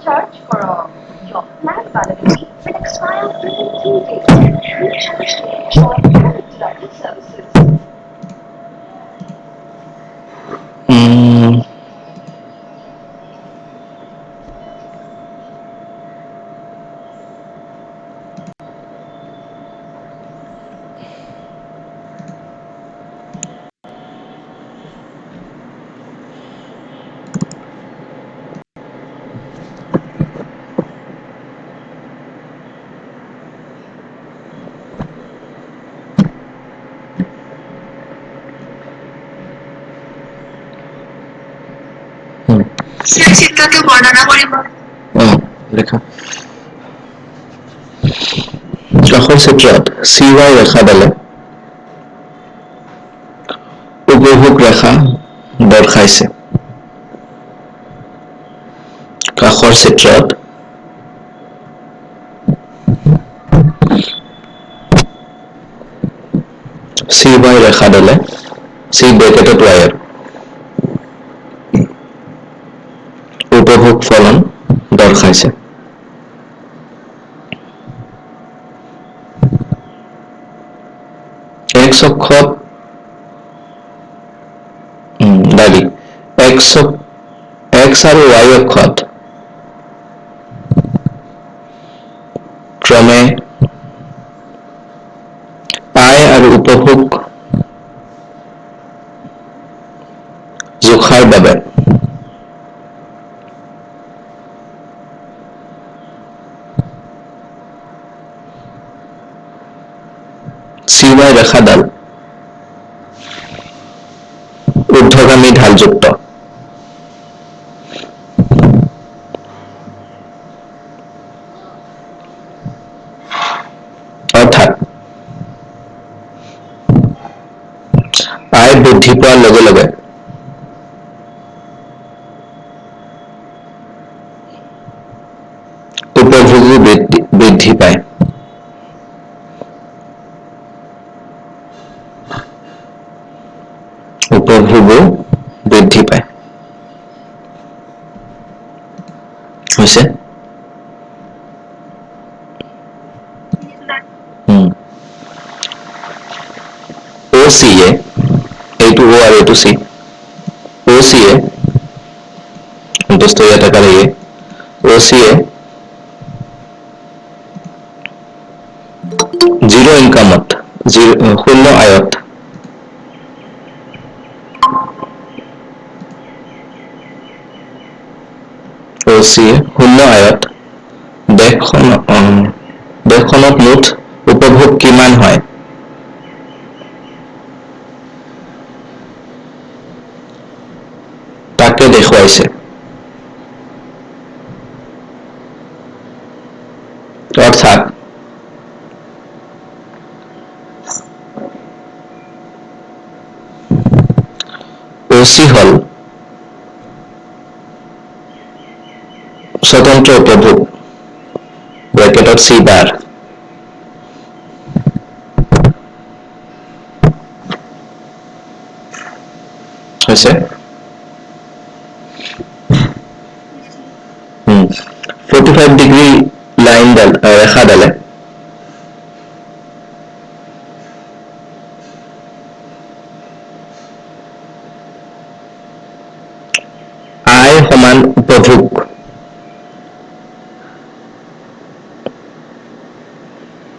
Charge for your plan validity will expire within 3 days. We charge to enjoy uninterrupted services. Hmm. চিত্ৰটো বৰ্ণনা কৰিব। লেখা কাষৰ চিত্ৰত CY ৰেখাডালে উপভোগ ৰেখা দৰ্শাইছে। কাষৰ চিত্ৰত CY ৰেখাডালে C ব্ৰেকেটত ৱায়াৰ উপভোগ ফলন দৰ্শাইছে। X অক্ষত দাবী X আৰু Y অক্ষত ক্ৰমে আয় আৰু উপভোগ জোখাৰ বাবে CY ৰেখাডাল ঊৰ্ধ্বগামী ঢালযুক্ত। অৰ্থাৎ আয় বৃদ্ধি পোৱাৰ লগে লগে উপভোগো বৃদ্ধি পায়। উপভোগো বৃদ্ধি পায়। হৈছে OCA এইটো O আৰু এইটো C OCA সন্তুষ্ট ইয়াত আকাৰ ইয়ে OCA জিৰ' ইনকামত শূন্য আয়ত OCA শূন্য আয়ত দেশখনত মুঠ উপভোগ কিমান হয় তাকে দেখুৱাইছে। অৰ্থাৎ OC হল স্বতন্ত্ৰ উপভোগ ব্ৰেকেটত C বাৰ হৈছে 45 ডিগ্ৰী লাইনডাল ৰেখাডালে আয় সমান উপভোগ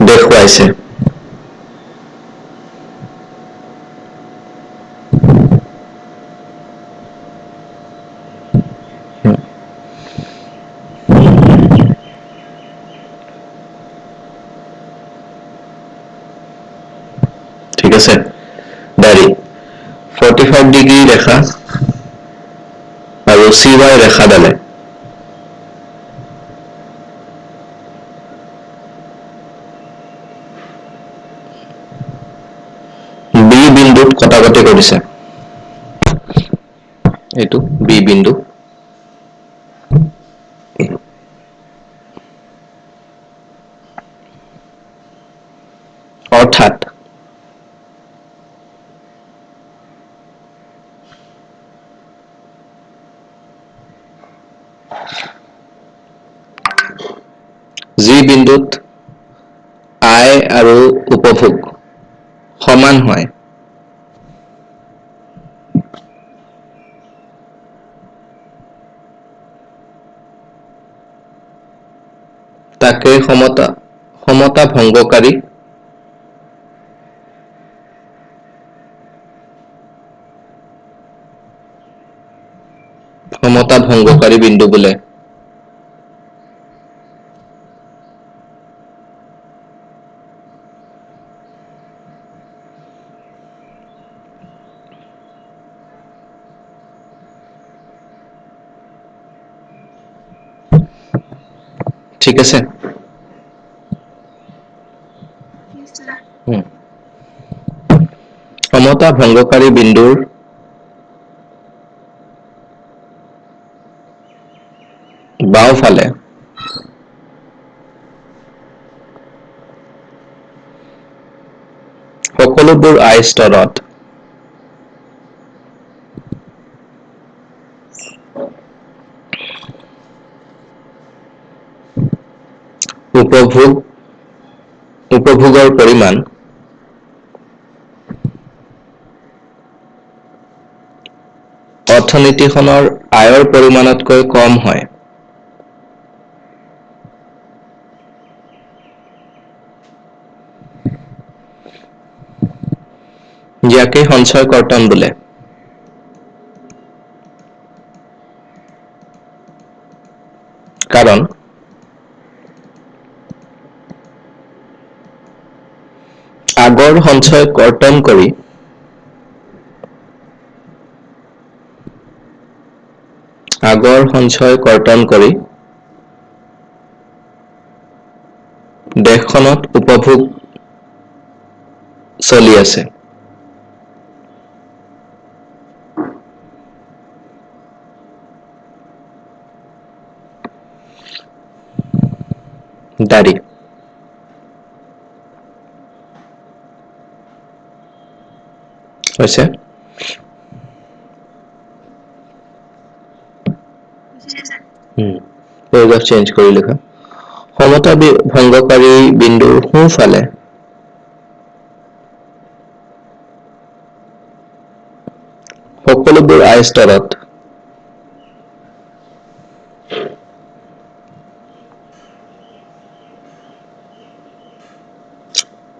দেখুৱাইছে। ঠিক আছে দাঁড়ি 45 ডিগ্ৰী ৰেখা আৰু CY ৰেখাডালে B বিন্দুত কটাকটি কৰিছে। এইটো B বিন্দু অৰ্থাৎ বিন্দুত আয় আৰু উপভোগ সমান হয় তাকে সমতা ভংগকাৰী বিন্দু বোলে ঠিক আছে সমতা ভংগকাৰী বিন্দুৰ বাওঁফালে সকলোবোৰ আই স্তৰত উপভোগৰ পৰিমাণ অৰ্থনীতিখনৰ আয়ৰ পৰিমাণতকৈ কম হয় ইয়াকে সঞ্চয় কৰ্তন বোলে কাৰণ আগৰ সঞ্চয় কৰ্তন কৰি দেশখনত উপভোগ চলি আছে দাড়ি হৈছে পেৰাগ্ৰাফ চেঞ্জ কৰি লিখা সমতা ভংগকাৰী বিন্দুৰ সোঁফালে সকলোবোৰ আই স্তৰত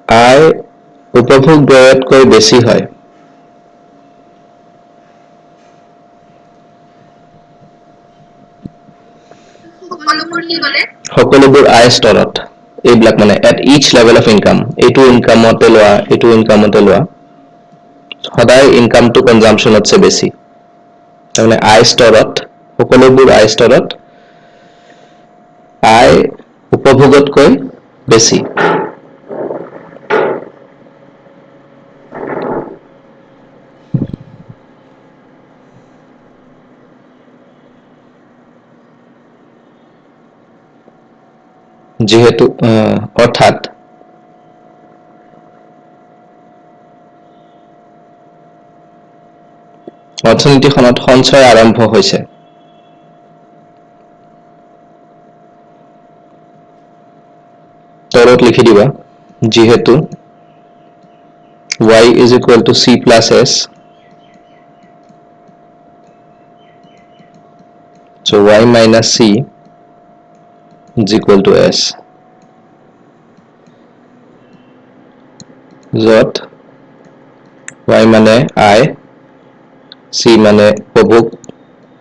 আই উপভোগ ব্যয়তকৈ বেছি হয় সকলোবোৰ আই স্তৰত এইবিলাক মানে at each level of income এইটো ইনকামতে লোৱা সদায় ইনকামটো কনজাম্পচনতছে বেছি তাৰমানে আই স্তৰত সকলোবোৰ আই স্তৰত আই উপভোগতকৈ বেছি যিহেতু অৰ্থাৎ অৰ্থনীতিখনত সঞ্চয় আৰম্ভ হৈছে তলত লিখি দিবা যিহেতু y is equal to c plus s so y minus c is equal to s য'ত y মানে আয় c মানে উপভোগ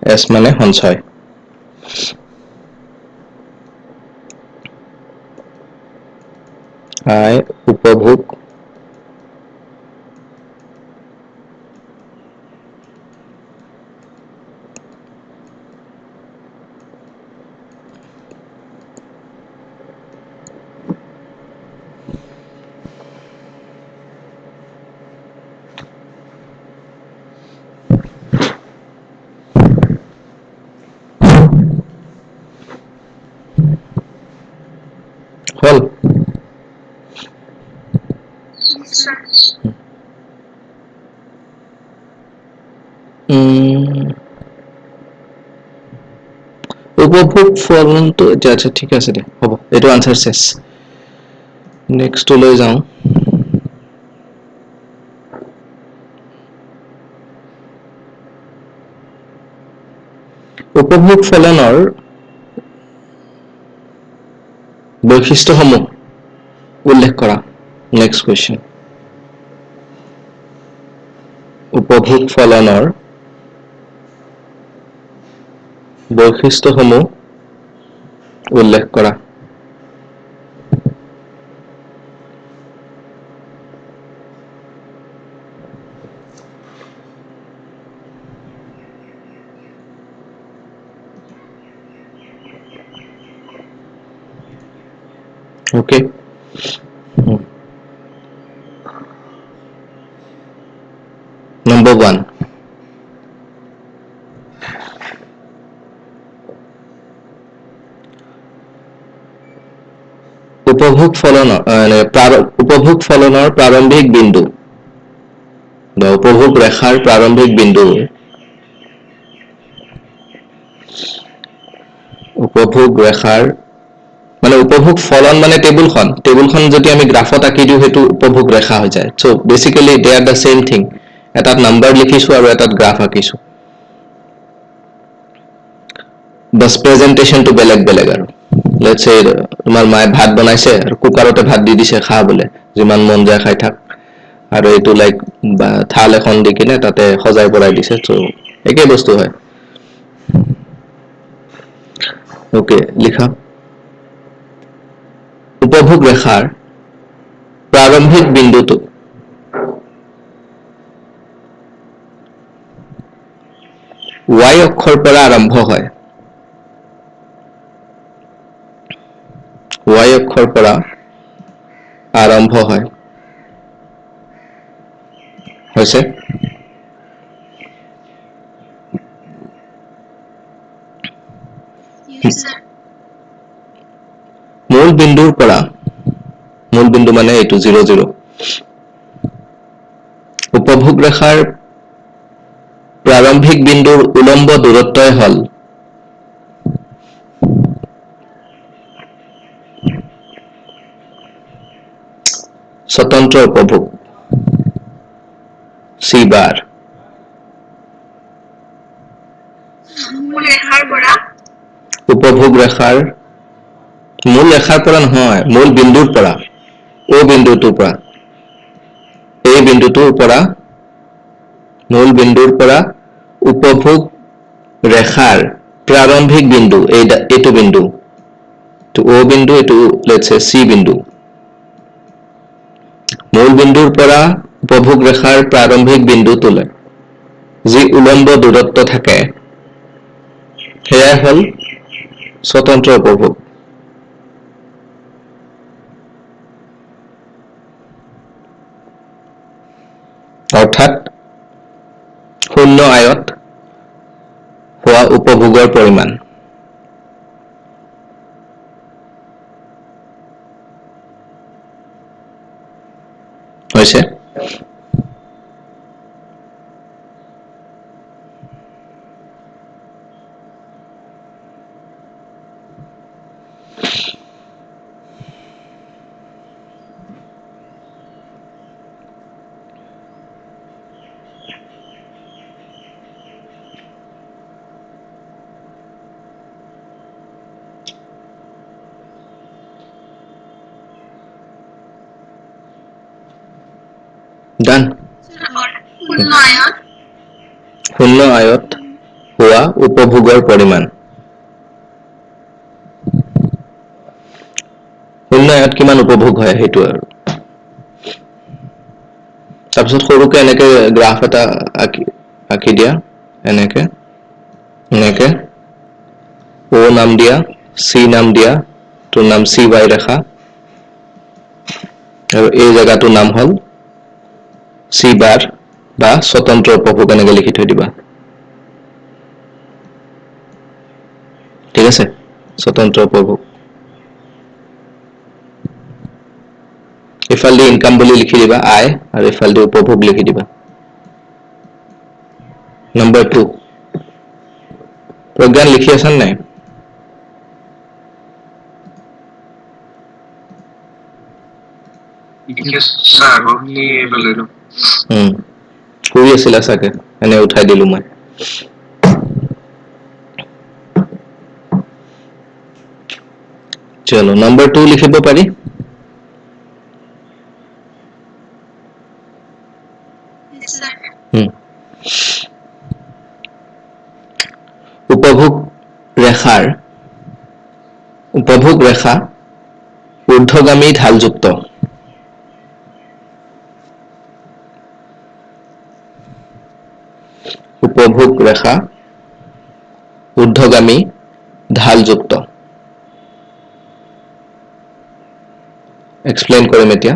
s মানে সঞ্চয় আয় উপভোগ হল উপভোগ ফলনটো এতিয়া আচ্ছা ঠিক আছে দে হ'ব এইটো আনসাৰ শেষ নেক্সট লৈ যাওঁ উপভোগ ফলনৰ বৈশিষ্ট্যসমূহ উল্লেখ কৰা নেক্সট কোৱেশ্চন উপভোগ ফলনৰ বৈশিষ্ট্যসমূহ উল্লেখ কৰা Okay. Number 1. উপভোগ ফলনৰ প্ৰাৰম্ভিক বিন্দু বা উপভোগ ৰেখাৰ প্ৰাৰম্ভিক বিন্দু উপভোগ ৰেখাৰ মানে উপভোগ ফলন মানে টেবুলখন যদি আমি গ্ৰাফত আঁকি দিও হেতু উপভোগ ৰেখা হৈ যায় সো বেসিক্যালি দে আৰ দা সেম থিং এটাত নাম্বাৰ লিখিছো আৰু এটাত গ্ৰাফ আঁকিছো বাস প্ৰেজেন্টেশনটো বেলেগ আৰু লেটস সে তোমাৰ মায়ে ভাত বনাইছে আৰু কুকাৰতে ভাত দি দিছে খা বলে যিমান মন যায় খাই থাক আৰু এটো লাইক থাল এখন দি কিনে তাতে সজাই পৰাই দিছে সো একে বস্তু হয় ওকে লিখা উপভোগ ৰেখাৰ প্ৰাৰম্ভিক বিন্দুটো y অক্ষৰ পৰা আৰম্ভ হয় y অক্ষৰ পৰা আৰম্ভ হয় হৈছে মূল বিন্দু মানে এইটো 0 0 উপভোগ ৰেখাৰ প্ৰাৰম্ভিক বিন্দুৰ উলম্ব দূৰত্বই হল স্বতন্ত্ৰ উপভোগ c bar উপভোগ ৰেখাৰ মূল ৰেখাৰ পৰা নহয় মূল বিন্দুৰ পৰা o বিন্দুটোৰ পৰা এই বিন্দুটোৰ পৰা মূল বিন্দুৰ পৰা উপভোগ ৰেখাৰ প্ৰাৰম্ভিক বিন্দু এইটো বিন্দু তো o বিন্দু এইটো লেটস সে c বিন্দু মূল বিন্দুৰ পৰা উপভোগ ৰেখাৰ প্ৰাৰম্ভিক বিন্দুটোলৈ যি উলম্ব দূৰত্ব থাকে হেয়া হল স্বতন্ত্ৰ উপভোগ অৰ্থাৎ শূন্য আয়ত হোৱা উপভোগৰ পৰিমাণ হৈছে ডান শূন্য আয়ত হোৱা উপভোগৰ পৰিমাণ শূন্য আয়ত কিমান উপভোগ হয় হেতু আৰু তাৰপিছত সৰুকে এনেকে গ্ৰাফ এটা আঁকি দিয়া এনেকে o নাম দিয়া c নাম দিয়া তোৰ নাম cy ৰেখা আৰু এই জায়গাটোৰ নাম হল c bar বা স্বতন্ত্ৰ উপভোগ এনেকে লিখি থৈ দিবা ঠিক আছে স্বতন্ত্ৰ উপভোগ ইফালে ইনকাম বুলি লিখি দিবা আয় আৰু ইফালে উপভোগ লিখি দিবা নম্বৰ 2 প্ৰজ্ঞান লিখি আছান নাই শুই আছিলা চাগে এনে উঠাই দিলো মই চলো নম্বৰ 2 লিখিব পাৰি উপভোগ ৰেখা ঊৰ্ধ্বগামী ঢালযুক্ত উপভোগ ৰেখা ঊৰ্ধ্বগামী ঢালযুক্ত এক্সপ্লেইন কৰিম এতিয়া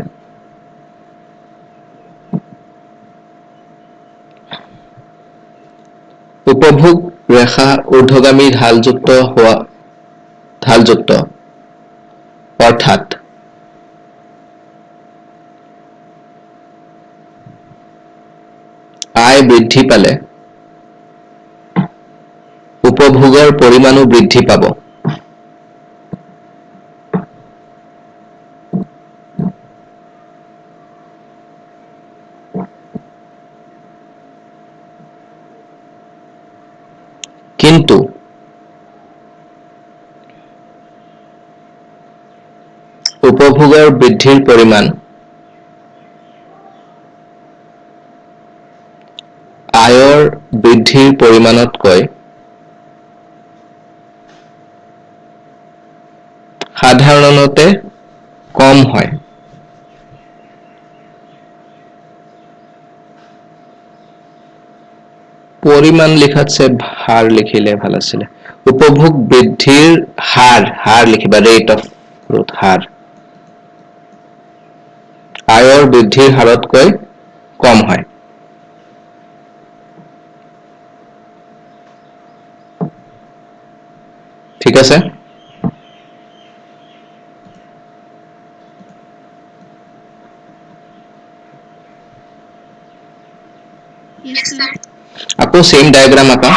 উপভোগ ৰেখা ঊৰ্ধ্বগামী ঢালযুক্ত অৰ্থাৎ আয় বৃদ্ধি পালে উপভোগৰ পৰিমাণো বৃদ্ধি পাব কিন্তু উপভোগৰ বৃদ্ধিৰ পৰিমাণ আয়ৰ বৃদ্ধিৰ পৰিমাণতকৈ সাধাৰণতে কম হয় পৰিমাণ লিখাতছে হাৰ লিখিলে ভাল আছিলে উপভোগ বৃদ্ধিৰ হাৰ লিখিবা ৰেট অফ গ্ৰোথ হাৰ আয়ৰ বৃদ্ধিৰ হাৰতকৈ কম হয় ঠিক আছে আকৌ সেম ডায়াগ্ৰাম আঁকা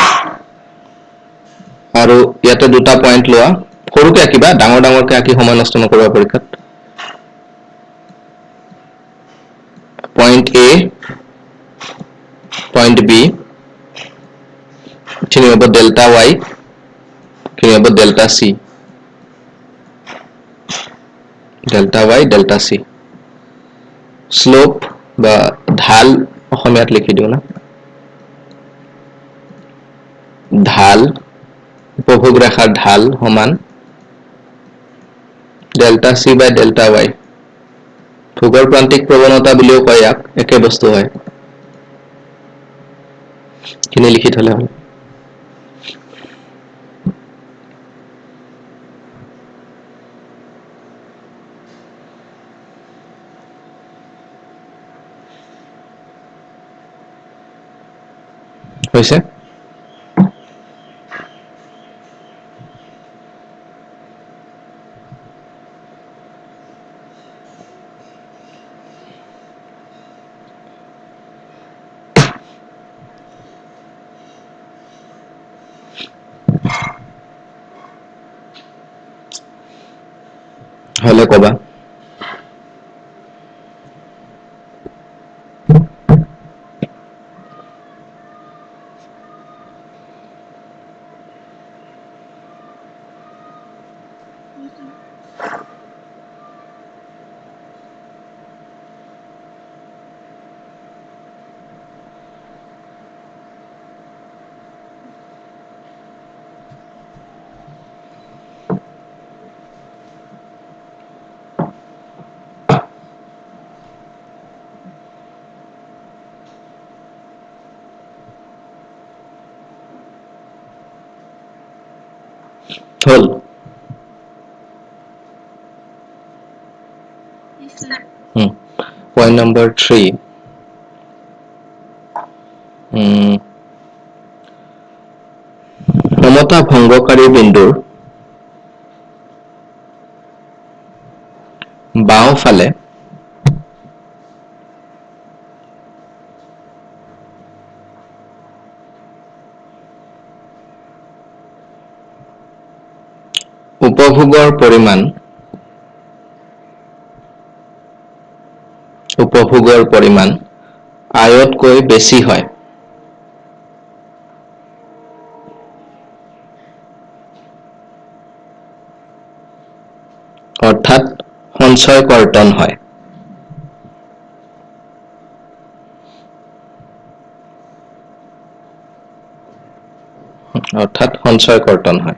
আৰু ইয়াতে দুটা পইণ্ট লোৱা সৰুকে আঁকিবা ডাঙৰকে আঁকি সময় নষ্ট নকৰিবা পৰীক্ষাত পইণ্ট A পইণ্ট B খিনি হ'ব ডেল্টা Y খিনি হ'ব delta C delta Y delta C slope বা ঢাল অসমীয়াত লিখি দিও না ঢাল উপভোগ ৰেখাৰ ঢাল সমান ডেল্টা C বাই ডেল্টা Y ভোগৰ প্ৰান্তিক প্ৰৱণতা বুলিও কয় ইয়াক একে বস্তু হয় খিনি লিখি থলে হ'ল হৈছে হলে কবা হল পইণ্ট নম্বৰ 3 সমতা ভংগকাৰী বিন্দুৰ বাওঁফালে উপভোগৰ পৰিমাণ উপভোগৰ পৰিমাণ আয়তকৈ বেছি হয় অৰ্থাৎ সঞ্চয় কৰ্তন হয় অৰ্থাৎ সঞ্চয় কৰ্তন হয়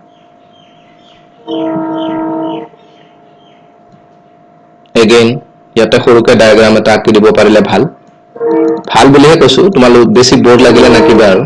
এগেইন ইয়াতে সৰুকে ডায়াগ্ৰাম এটা আঁকি দিব পাৰিলে ভাল ভাল বুলিহে কৈছো তোমালোক বেছি বোৰ্ড লাগিলে নাকিবা আৰু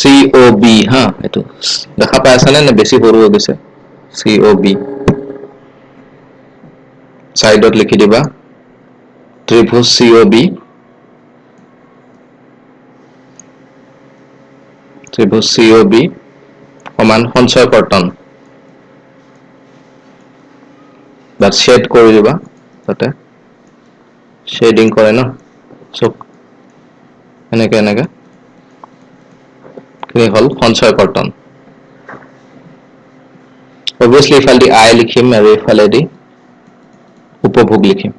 COB হা এটো দেখা পাই আছানে নে বেছি সৰু হৈ গৈছে COB সাইডত লিখি দিবা ত্ৰিভুজ COB ত্ৰিভুজ COB সমান সঞ্চয় কৰ্তন বা শেড কৰি দিবা তাতে শেডিং কৰে ন সব এনেকে এনেকে কি হল সঞ্চয় কৰ্তন obviously ইফালে আই লিখিম আৰু ইফালে দি উপভোগ লিখিম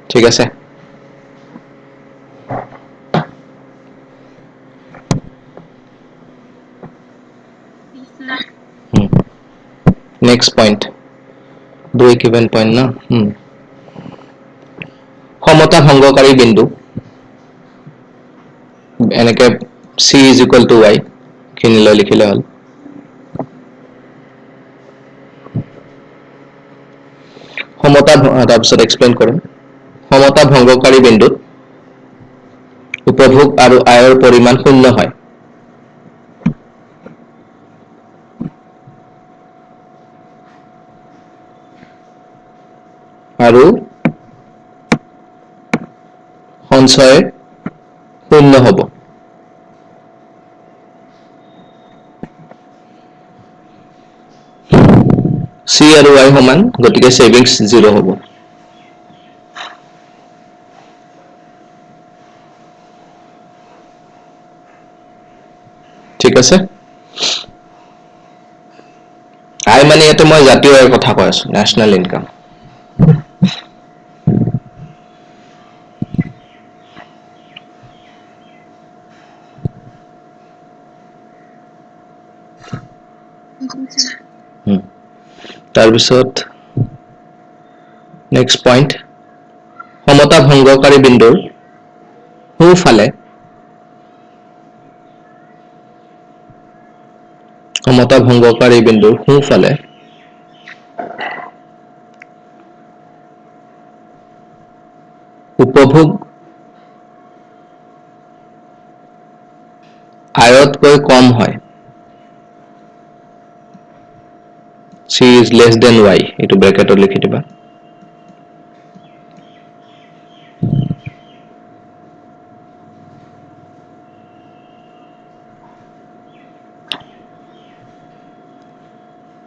ঠিক আছে next point break even point na ক্ষমতা ভংগকাৰী বিন্দু এনেকে c is equal to y খিনিলৈ লিখিলে হল ক্ষমতা তাৰপিছত এক্সপ্লেইন কৰিম ক্ষমতা ভংগকাৰী বিন্দুত উপভোগ আৰু আয়ৰ পৰিমাণ শূন্য হয় আৰু সঞ্চয় শূন্য হ'ব c আৰু y সমান গতিকে সেভিংস 0 হ'ব ঠিক আছে আই মানে ইয়াতে মই জাতীয় আয়ৰ কথা কৈ আছো ন্যাশনাল ইনকাম তাৰপিছত নেক্সট পইণ্ট ক্ষমতা ভংগকাৰী বিন্দুৰ সোঁফালে ক্ষমতা ভংগকাৰী বিন্দুৰ সোঁফালে উপভোগ আয়তকৈ কম হয় c is less than y এটো ব্র্যাকেটত লিখি দিবা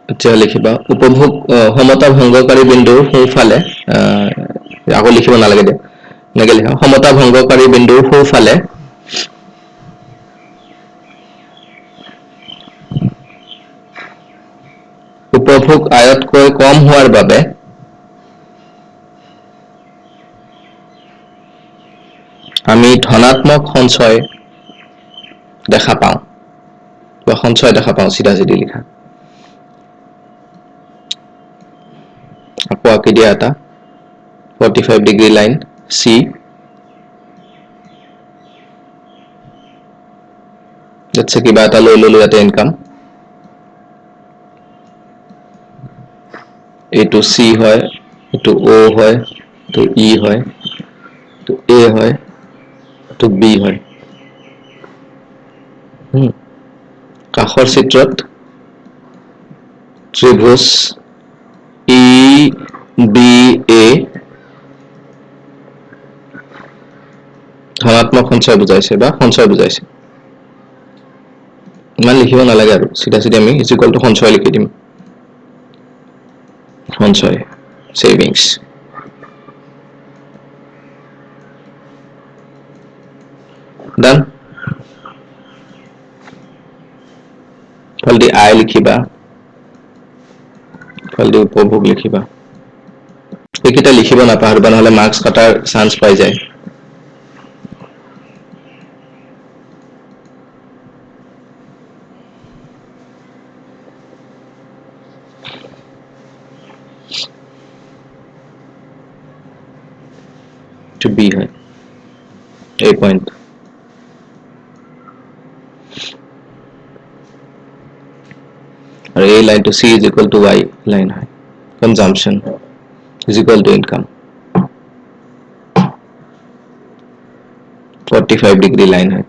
এতিয়া লিখিবা উপভোগ ক্ষমতা ভংগকাৰী বিন্দুৰ সোঁফালে আকৌ লিখিব নালাগে দে এনেকে লিখা ক্ষমতা ভংগকাৰী বিন্দুৰ সোঁফালে উপভোগ আয়তকৈ কম হোৱাৰ বাবে আমি ধনাত্মক সঞ্চয় দেখা পাওঁ বা সঞ্চয় দেখা পাওঁ সিধা সিধি লিখা আকৌ আঁকি দিয়া এটা 45 degree line C let's say কিবা এটা লৈ ললো ইয়াতে ইনকাম এইটো C হয় এইটো O হয় এইটো E হয় এইটো A হয় এইটো B হয় কাষৰ চিত্ৰত ত্ৰিভুজ EBA ধনাত্মক সঞ্চয় বুজাইছে বা সঞ্চয় বুজাইছে ইমান লিখিব নালাগে আৰু সিধা সিধা আমি ইজ ইকুয়াল টু সঞ্চয় লিখি দিম সঞ্চয় সেভিংস ডান ফালদি আয় লিখিবা ফালদি উপভোগ লিখিবা এইকেইটা লিখিব নাপাহৰিবা নহলে মাৰ্কস কাটাৰ চান্স পাই যায় to be হয় a point और a line to c is equal to y line है consumption is equal to income 45 degree line है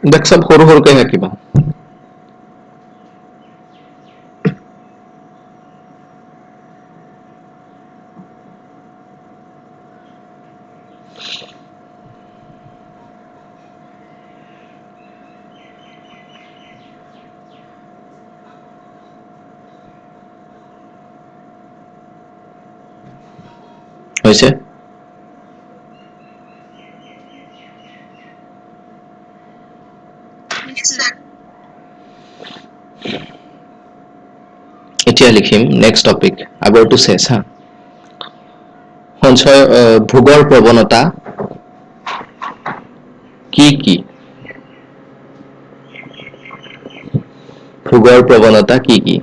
देख सब সৰু কে থাকিবা হৈছে এতিয়া লিখিম নেক্সট টপিক আগৰটো শেষ হা সঞ্চয় ভোগৰ প্ৰৱণতা কি কি ভোগৰ প্ৰৱণতা কি কি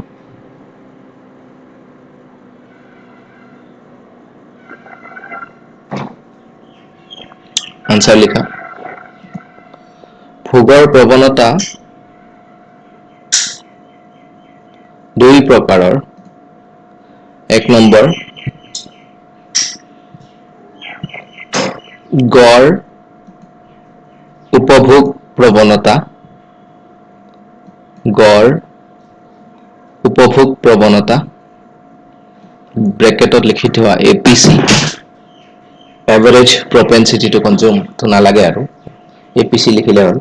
आंसर लिखा भोगर प्रवणता दुई प्रकाৰৰ एक नम्बर गड़ उपभोग प्रवणता गड़ उपभोग प्रवणता ब्रैकेटत लिखि थोआ APC average propensity to consume तो नालागे आरो एपीसी लिखिले हल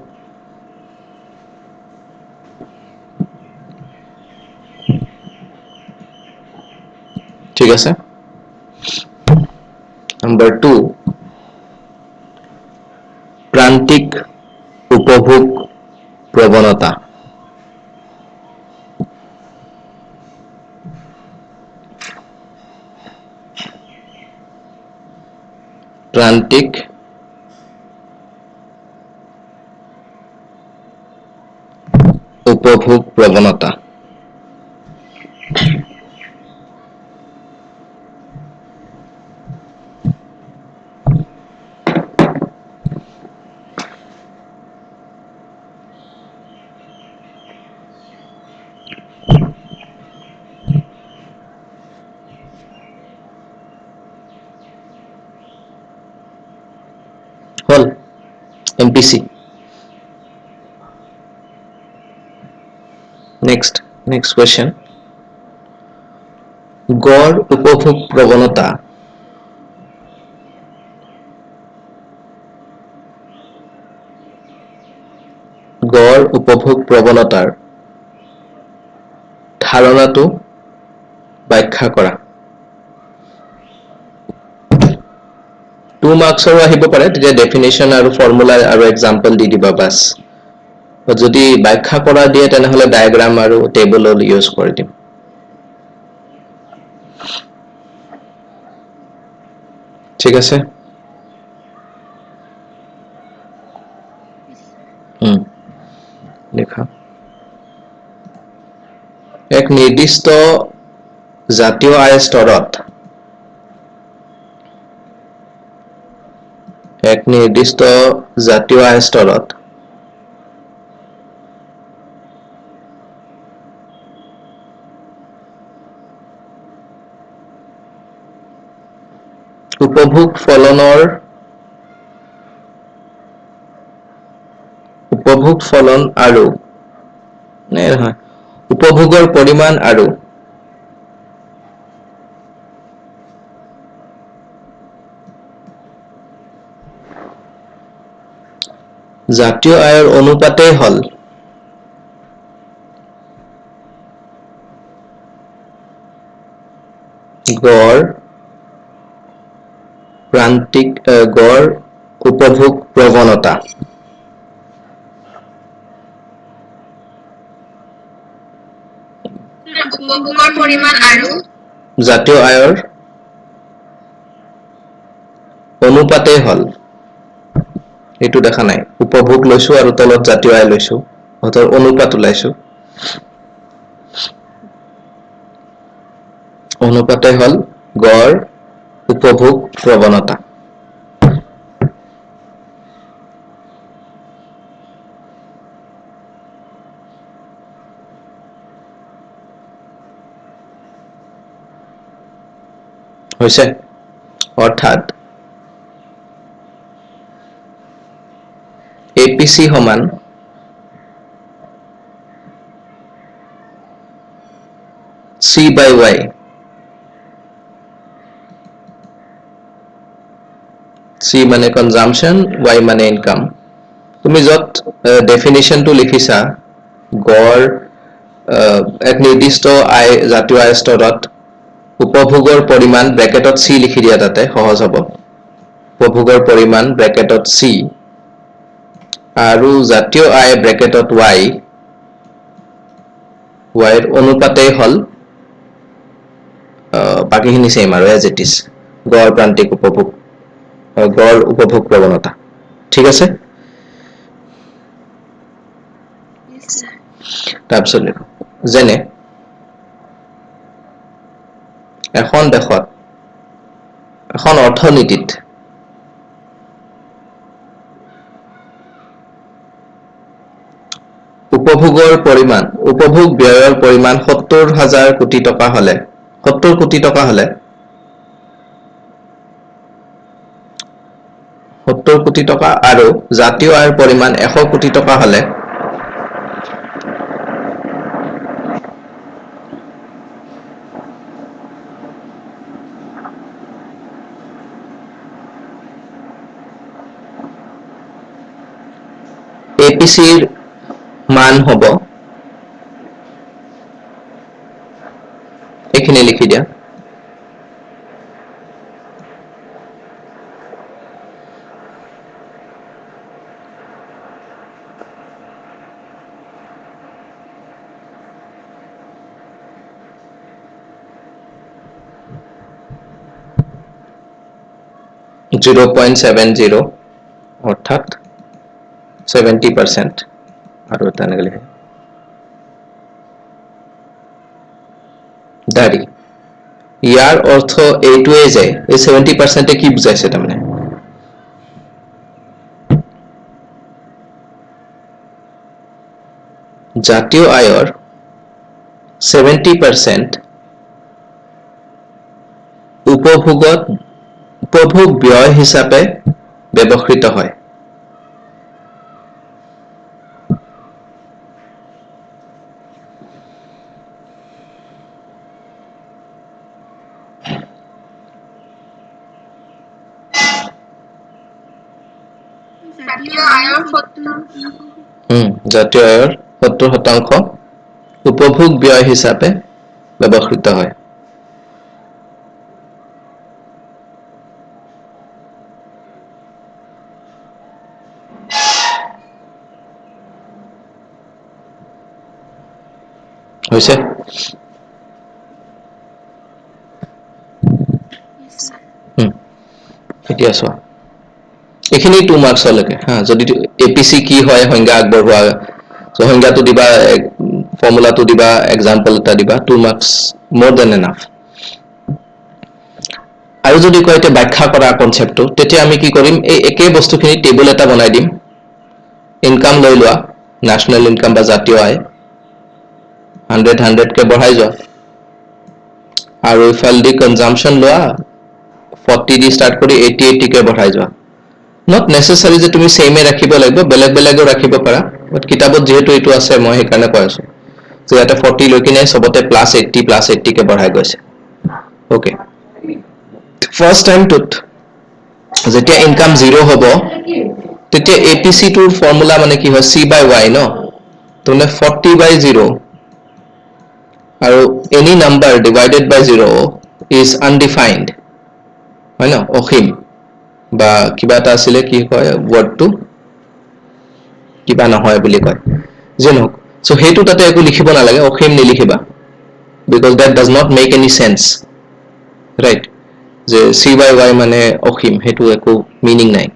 ठीक আছে नंबर 2 प्रांतिक उपभोग प्रवणता प्रांतिक उपभोग प्रवणता हल एमपीसी नेक्स्ट क्वेश्चन गड़ उपभोग प्रवणता गड़ उपभोग प्रवणतार धारणाটো व्याख्या करा 2 मार्क्सर আহিব পাৰে তেতিয়া ডেফিনেশন আৰু ফৰ্মুলা আৰু एग्जांपल দি দিবা বাস যদি ব্যাখ্যা কৰা দিয়ে তেনেহলে ডায়াগ্ৰাম আৰু টেবল ইউজ কৰি দিম ঠিক আছে লিখা এক নিৰ্দিষ্ট জাতীয় আয় স্তৰত এক নিৰ্দিষ্ট জাতীয় আয় স্তৰত উপভোগ ফলন আৰু উপভোগৰ পৰিমাণ আৰু জাতীয় আয়ৰ অনুপাতেই হল গড় প্ৰান্তিক গড় উপভোগ প্ৰৱণতা উপভোগৰ পৰিমাণ আৰু জাতীয় আয়ৰ অনুপাতেই হল এইটো দেখা নাই উপভোগ লৈছো আৰু তলত জাতীয় আয় লৈছো অতৰ অনুপাত ওলাইছো অনুপাতেই হল গড় উপভোগ প্ৰৱণতা হৈছে অৰ্থাৎ APC সমান C by Y C মানে consumption Y মানে income তুমি যত ডেফিনিশনটো লিখিছা গড় এক নিৰ্দিষ্ট আয় জাতীয় আয় স্তৰত উপভোগৰ পৰিমাণ ব্ৰেকেটত C লিখি দিয়া তাতে সহজ হ'ব উপভোগৰ পৰিমাণ ব্ৰেকেটত C আৰু জাতীয় আয় ব্ৰেকেটত Y Y ৰ অনুপাতেই হল বাকিখিনি সেম আৰু এজ ইট ইজ গড় প্ৰান্তিক উপভোগ গড় উপভোগ প্ৰৱণতা ঠিক আছে তাৰপিছত যেনে এখন দেশত এখন অৰ্থনীতিত উপভোগৰ পৰিমাণ উপভোগ ব্যয়ৰ পৰিমাণ ৭০,০০০ কোটি টকা হলে ৭০ কোটি টকা হলে ৭০ কোটি টকা আৰু জাতীয় আয়ৰ পৰিমাণ ১০০ কোটি টকা হলে APCৰ মান হ'ব এইখিনি লিখি দিয়া .70 অৰ্থাৎ 70% আৰু তেনেকৈ লিখে দাৰি ইয়াৰ অৰ্থ এইটোৱে যে এই 70% কি বুজাইছে তাৰমানে জাতীয় আয়ৰ 70% উপভোগ ব্যয় হিচাপে ব্যৱহৃত হয় জাতীয় আয়ৰ 70% উপভোগ ব্যয় হিচাপে ব্যৱহৃত হয় হৈছে এতিয়া চোৱা এখিনি 2 মাৰ্কছলৈকে হা যদি APC কি হয় সংজ্ঞা আগবঢ়োৱা সংজ্ঞাটো দিবা ফৰ্মুলাটো দিবা এক্সাম্পল এটা দিবা 2 মাৰ্কছ more than enough আৰু যদি কয় এটা ব্যাখ্যা কৰা কনসেপ্টটো তেতিয়া আমি কি কৰিম এই একে বস্তুখিনি টেবুল এটা বনাই দিম ইনকাম লৈ লোৱা ন্যাশনাল ইনকাম বা জাতীয় আয় 100 কে বঢ়াই যোৱা আৰু ইফালদি কনজাম্পশন লোৱা 40 দি স্টাৰ্ট কৰি 80 কে বঢ়াই যোৱা not necessary যে তুমি সেমে ৰাখিব লাগিব বেলেগ বেলেগও ৰাখিব পাৰা বাট কিতাবত যেহেতু এটো আছে মই হেকাৰণে কৈ আছো যে এটা 40 লৈ কিনে সবতে +80 কে বঢ়াই গৈছে ওকে ফাৰ্স্ট টাইম টুত যেতিয়া ইনকাম 0 হ'ব তেতিয়া APC টোৰ ফৰ্মুলা মানে কি হয় C/Y ন তোনে 40/0 আৰু any number divided by 0 is undefined হয় ন অসীম বা কিবা এটা আছিলে কি কয় ওয়ার্ডটো কিবা নহয় বুলি কয় যেনো সো হেতু তাতে একো লিখিব নালাগে অসীম নিলিখিবা because that does not make any sense right যে C/Y মানে অসীম হেতু একো মিনিং নাই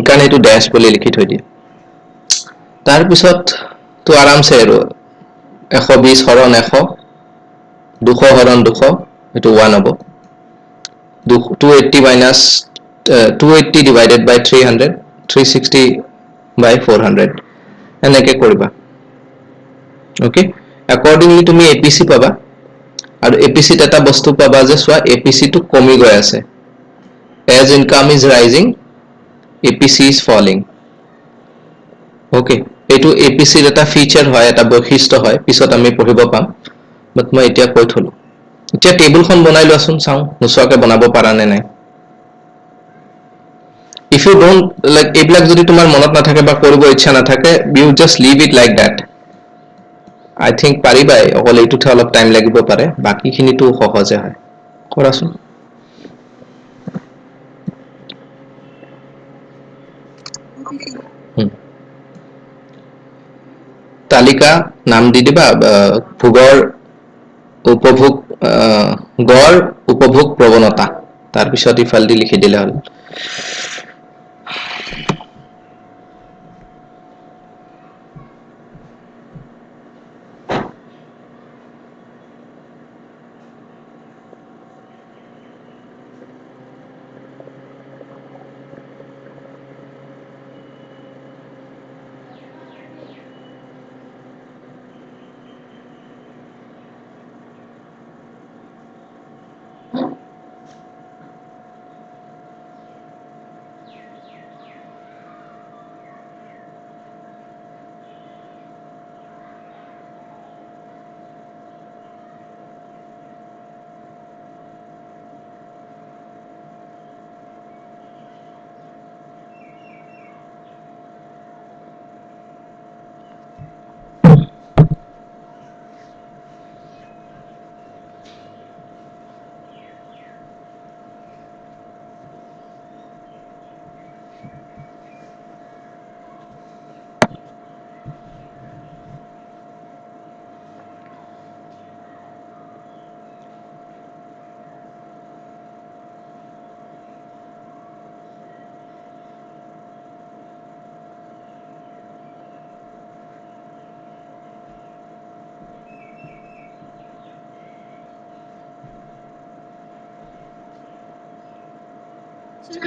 কাৰণে এটো ড্যাশ বুলি লিখি থৈ দিয়ে তাৰ পিছত তো আৰামছে আৰু 120 হৰণ 100 200 হৰণ 200 এটো 1 হ'ব 280 minus 280 divided by 300 360 by 400 এনেকে কৰিবা okay accordingly তুমি APC পাবা আৰু APC ত এটা বস্তু পাবা যে সোৱা APC টো কমি গৈ আছে as income is rising APC is falling okay এটো APC ৰ এটা ফিচাৰ হয় এটা বৈশিষ্ট্য হয় পিছত আমি পঢ়িব পাম বাট মই এতিয়া কৈ থলো এতিয়া টেবুলখন বনাই লোৱাচোন চাও নোচোৱাকে বনাব পাৰা নে নাই if you don't like এইবিলাক যদি তোমাৰ মনত নাথাকে বা কৰিব ইচ্ছা নাথাকে you just leave it like that I think পাৰিবাই অকল এইটোতে অলপ টাইম লাগিব পাৰে বাকিখিনিটো সহজে হয় কৰাচোন তালিকা নাম দি দিবা ভোগৰ উপভোগ গড় উপভোগ প্ৰৱণতা তাৰ পিছত ইফালদি লিখি দিলে হ'ল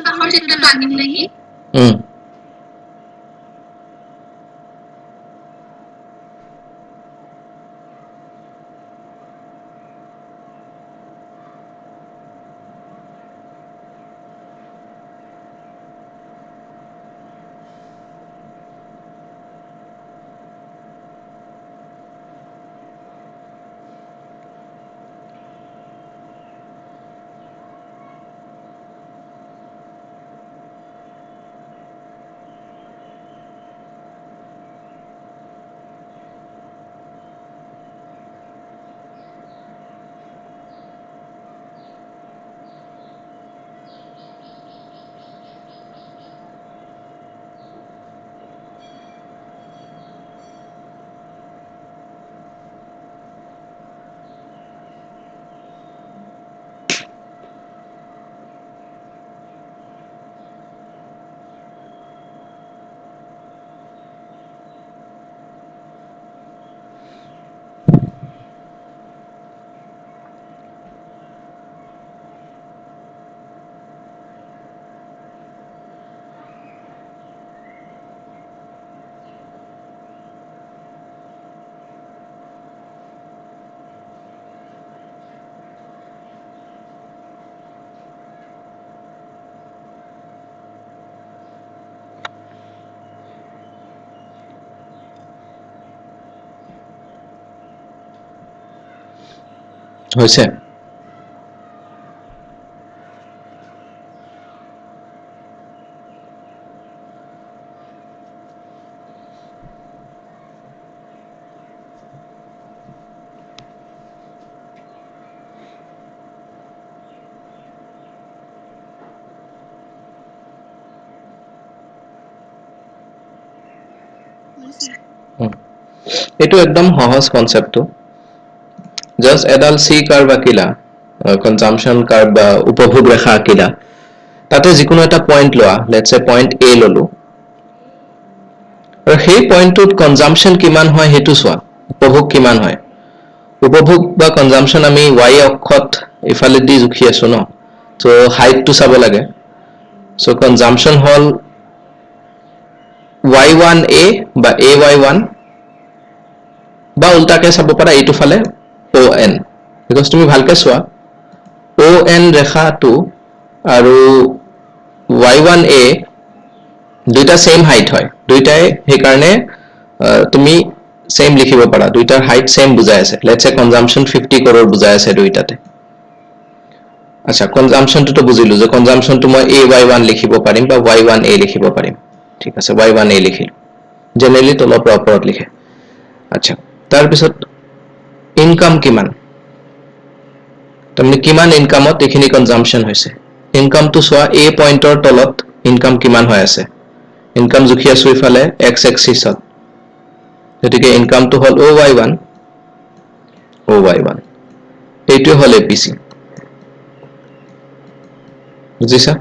কাষৰ চিত্ৰটো আঁকিম নেকি হৈছে এইটো একদম সহজ কনসেপ্টটো জাস্ট এডাল সি কার্ভ আঁকিলা কনজাম্পশন কার্ভ বা উপভোগ রেখা আঁকিলা তাতে যিকোনো এটা পয়েন্ট লোৱা লেটস সে পয়েন্ট এ ললো আৰু সেই পয়েন্টটোত কনজাম্পশন কিমান হয় হেতু চোৱা উপভোগ কিমান হয় উপভোগ বা কনজাম্পশন আমি y অক্ষত ইফালে দি জুখি আছো ন তো হাইট টু চাব লাগে সো কনজাম্পশন হল y1a বা ay1 বা উল্টাকে চাব পাৰা এইটো ফালে on বিকজ তুমি ভালকে চোৱা on ৰেখাটো আৰু y1a দুইটা সেম হাইট হয় দুইটাই সেই কাৰণে তুমি সেম লিখিব পাৰা দুইটাৰ হাইট সেম বুজাই আছে লেটস সে কনজাম্পশন 50 crore বুজাই আছে দুইটাতে আচ্ছা কনজাম্পশনটো তো বুজিলো যে কনজাম্পশনটো মই ay1 লিখিব পাৰিম বা y1a লিখিব পাৰিম ঠিক আছে y1a লিখিলো জেনাৰেলি তলৰ পৰা ওপৰত লিখে আচ্ছা তাৰ পিছত ইনকাম কিমান তুমি কিমান ইনকামত এখিনি কনজাম্পশন হৈছে ইনকামটো চোৱা a পইণ্টৰ তলত ইনকাম কিমান হৈ আছে ইনকাম জুখি আছো ইফালে x এক্সিছত গতিকে ইনকামটো হল oy1 এইটো হল apc বুজিছা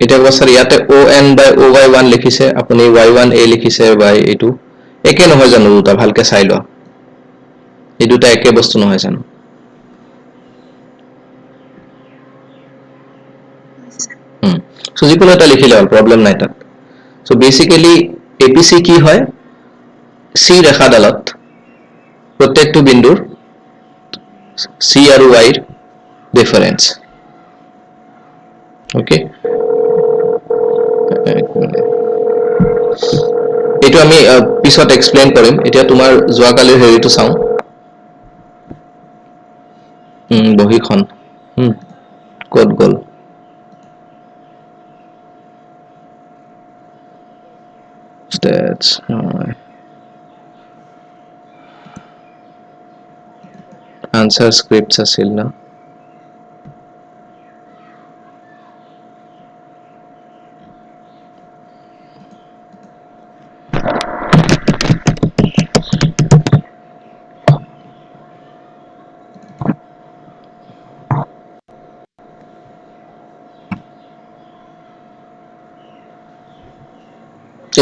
এটা বছৰ ইয়াতে on by oy1 লিখিছে আপুনি y1a লিখিছে by এইটো একে নহয় জানো দুটা ভালকে চাই লোৱা এই দুটা একে বস্তু নহয় জানো সো যিকোনো এটা লিখিলে হ'ল প্ৰবলেম নাই তাত সো বেসিক্যালি apc কি হয় c ৰেখাডালত প্ৰত্যেকটো বিন্দুৰ c আৰু y ৰ ডিফাৰেন্স ওকে এটো আমি পিছত এক্সপ্লেইন কৰিম এতিয়া তোমাৰ যোৱাকালিৰ হেৰিটো চাও বহিখন কোড গল stats answer scripts আছিল না